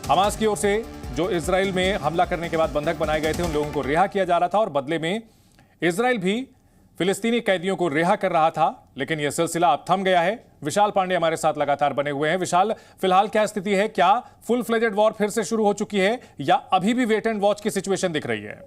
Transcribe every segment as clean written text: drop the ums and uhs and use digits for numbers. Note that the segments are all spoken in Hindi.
हमास की ओर से जो इजराइल में हमला करने के बाद बंधक बनाए गए थे उन लोगों को रिहा किया जा रहा था और बदले में इजराइल भी फिलिस्तीनी कैदियों को रिहा कर रहा था, लेकिन यह सिलसिला अब थम गया है। विशाल पांडे हमारे साथ लगातार बने हुए हैं। विशाल, फिलहाल क्या स्थिति है? क्या फुल फ्लेजेड वॉर फिर से शुरू हो चुकी है या अभी भी वेट एंड वॉच की सिचुएशन दिख रही है?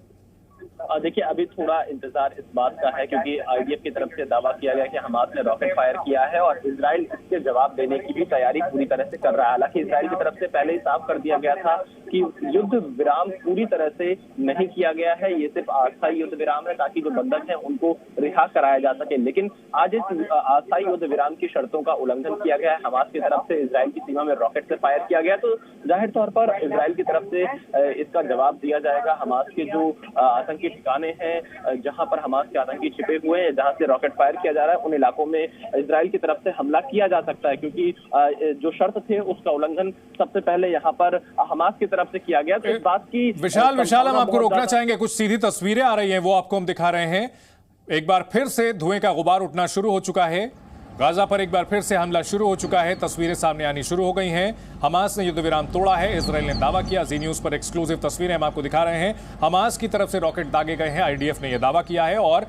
देखिए, अभी थोड़ा इंतजार इस बात का है क्योंकि आईडीएफ की तरफ से दावा किया गया कि हमास ने रॉकेट फायर किया है और इजराइल इसके जवाब देने की भी तैयारी पूरी तरह से कर रहा है। हालांकि इजराइल की तरफ से पहले ही साफ कर दिया गया था कि युद्ध विराम पूरी तरह से नहीं किया गया है, ये सिर्फ अस्थायी युद्ध विराम है ताकि जो बंधक हैं उनको रिहा कराया जा सके। लेकिन आज इस अस्थायी युद्ध विराम की शर्तों का उल्लंघन किया गया है। हमास की तरफ से इजराइल की सीमा में रॉकेट से फायर किया गया, तो जाहिर तौर पर इजराइल की तरफ से इसका जवाब दिया जाएगा। हमास के जो आतंकी ठिकाने हैं जहां पर हमास के आतंकी छिपे हुए हैं, जहां से रॉकेट फायर किया जा रहा है, उन इलाकों में इजराइल की तरफ से हमला किया जा सकता है क्योंकि जो शर्त थे उसका उल्लंघन सबसे पहले यहां पर हमास की तरफ से किया गया। तो इस बात की विशाल हम आपको रोकना चाहेंगे। कुछ सीधी तस्वीरें आ रही हैं, वो आपको हम दिखा रहे हैं। एक बार फिर से धुएं का गुबार उठना शुरू हो चुका है। गाजा पर एक बार फिर से हमला शुरू हो चुका है। तस्वीरें सामने आनी शुरू हो गई हैं। हमास ने युद्ध विराम तोड़ा है, इजराइल ने दावा किया। जी न्यूज पर एक्सक्लूसिव तस्वीरें हम आपको दिखा रहे हैं। हमास की तरफ से रॉकेट दागे गए हैं, आईडीएफ ने यह दावा किया है और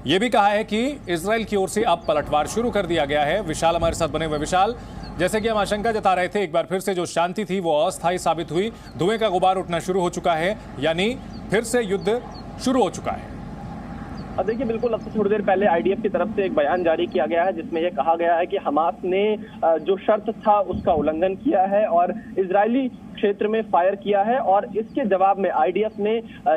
यह भी कहा है कि इजराइल की ओर से अब पलटवार शुरू कर दिया गया है। विशाल हमारे साथ बने हुए। विशाल, जैसे कि हम आशंका जता रहे थे, एक बार फिर से जो शांति थी वो अस्थायी साबित हुई। धुएं का गुबार उठना शुरू हो चुका है, यानी फिर से युद्ध शुरू हो चुका है। देखिए, बिल्कुल अब से थोड़ी देर पहले आईडीएफ की तरफ से एक बयान जारी किया गया है जिसमें यह कहा गया है कि हमास ने जो शर्त था उसका उल्लंघन किया है और इजरायली क्षेत्र में फायर किया है और इसके जवाब में आईडीएफ ने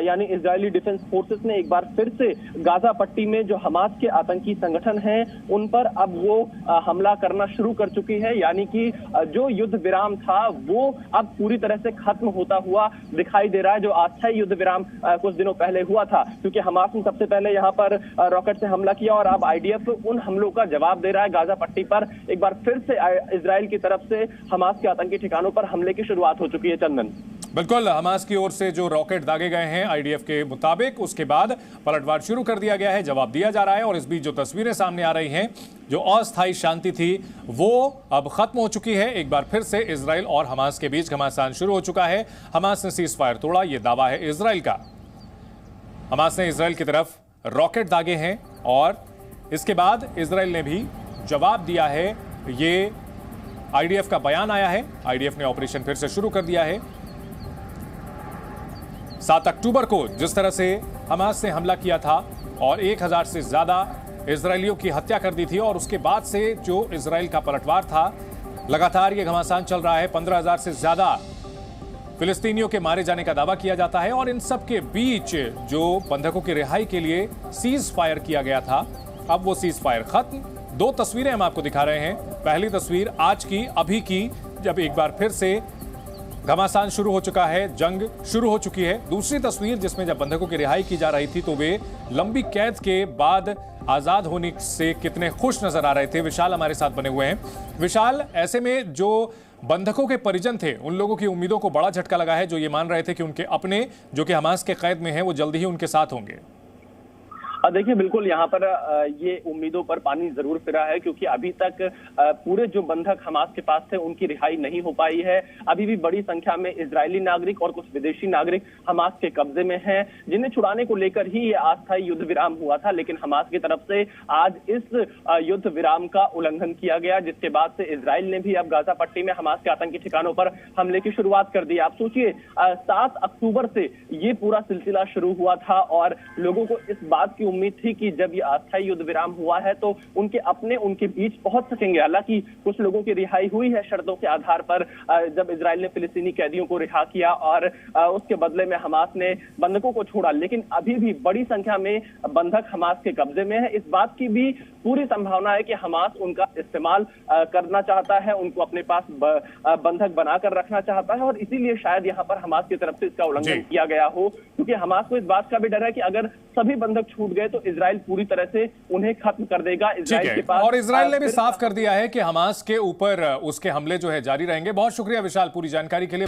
यानी इजरायली डिफेंस फोर्सेस ने एक बार फिर से गाजा पट्टी में जो हमास के आतंकी संगठन हैं उन पर अब वो हमला करना शुरू कर चुकी है। यानी कि जो युद्ध विराम था वो अब पूरी तरह से खत्म होता हुआ दिखाई दे रहा है। जो अस्थायी युद्ध विराम कुछ दिनों पहले हुआ था, क्योंकि हमास ने सबसे पहले यहाँ पर रॉकेट से हमला किया और अब आईडीएफ उन हमलों का जवाब दे रहा है। गाजा पट्टी पर एक बार फिर से इजराइल की तरफ से हमास के आतंकी ठिकानों पर हमले की शुरुआत हो चुकी है। चंदन, बिल्कुल, हमास की ओर से जो रॉकेट दागे गए हैं आईडीएफ के मुताबिक, उसके बाद पलटवार शुरू कर दिया गया है, जवाब दिया जा रहा है। और इस बीच जो तस्वीरें सामने आ रही हैं, जो अस्थायी शांति थी वो अब खत्म हो चुकी है। एक बार फिर से इजराइल और हमास के बीच घमासान शुरू हो चुका है। हमास ने सीज फायर तोड़ा, यह दावा है इजराइल का। हमास ने इजराइल की तरफ रॉकेट दागे हैं और इसके बाद इजराइल ने भी जवाब दिया है। ये आईडीएफ का बयान आया है, आईडीएफ ने ऑपरेशन फिर से शुरू कर दिया है। 7 अक्टूबर को जिस तरह से हमास ने हमला किया था और 1000 से ज्यादा इजरायलियों की हत्या कर दी थी और उसके बाद से जो इजराइल का पलटवार था, लगातार ये घमासान चल रहा है। 15,000 से ज्यादा फिलिस्तीनियों के मारे जाने का दावा किया जाता है और इन सब के बीच जो बंधकों की रिहाई के लिए सीज फायर किया गया था, अब वो सीज फायर खत्म। 2 तस्वीरें हम आपको दिखा रहे हैं। पहली तस्वीर आज की, अभी की, जब एक बार फिर से घमासान शुरू हो चुका है, जंग शुरू हो चुकी है। दूसरी तस्वीर जिसमें जब बंधकों की रिहाई की जा रही थी तो वे लंबी कैद के बाद आजाद होने से कितने खुश नजर आ रहे थे। विशाल हमारे साथ बने हुए हैं। विशाल, ऐसे में जो बंधकों के परिजन थे उन लोगों की उम्मीदों को बड़ा झटका लगा है, जो ये मान रहे थे कि उनके अपने जो कि हमास के कैद में हैं वो जल्दी ही उनके साथ होंगे। देखिए, बिल्कुल यहाँ पर ये उम्मीदों पर पानी जरूर फिरा है क्योंकि अभी तक पूरे जो बंधक हमास के पास थे उनकी रिहाई नहीं हो पाई है। अभी भी बड़ी संख्या में इजरायली नागरिक और कुछ विदेशी नागरिक हमास के कब्जे में हैं, जिन्हें छुड़ाने को लेकर ही ये अस्थायी युद्ध विराम हुआ था। लेकिन हमास की तरफ से आज इस युद्ध विराम का उल्लंघन किया गया, जिसके बाद से इजराइल ने भी अब गाजा पट्टी में हमास के आतंकी ठिकानों पर हमले की शुरुआत कर दी। आप सोचिए, 7 अक्टूबर से ये पूरा सिलसिला शुरू हुआ था और लोगों को इस बात की उम्मीद थी कि जब ये अस्थायी युद्ध विराम हुआ है तो उनके अपने उनके बीच पहुंच सकेंगे। हालांकि कुछ लोगों की रिहाई हुई है शर्तों के आधार पर, जब इजराइल ने फिलिस्तीनी कैदियों को रिहा किया और उसके बदले में हमास ने बंधकों को छोड़ा। लेकिन अभी भी बड़ी संख्या में बंधक हमास के कब्जे में है। इस बात की भी पूरी संभावना है कि हमास उनका इस्तेमाल करना चाहता है, उनको अपने पास बंधक बनाकर रखना चाहता है और इसीलिए शायद यहाँ पर हमास की तरफ से इसका उल्लंघन किया गया हो, क्योंकि हमास को इस बात का भी डर है कि अगर सभी बंधक छूट गए तो इजराइल पूरी तरह से उन्हें खत्म कर देगा। इजराइल के पास, और इजराइल ने भी साफ कर दिया है कि हमास के ऊपर उसके हमले जो है जारी रहेंगे। बहुत शुक्रिया विशाल पूरी जानकारी के लिए।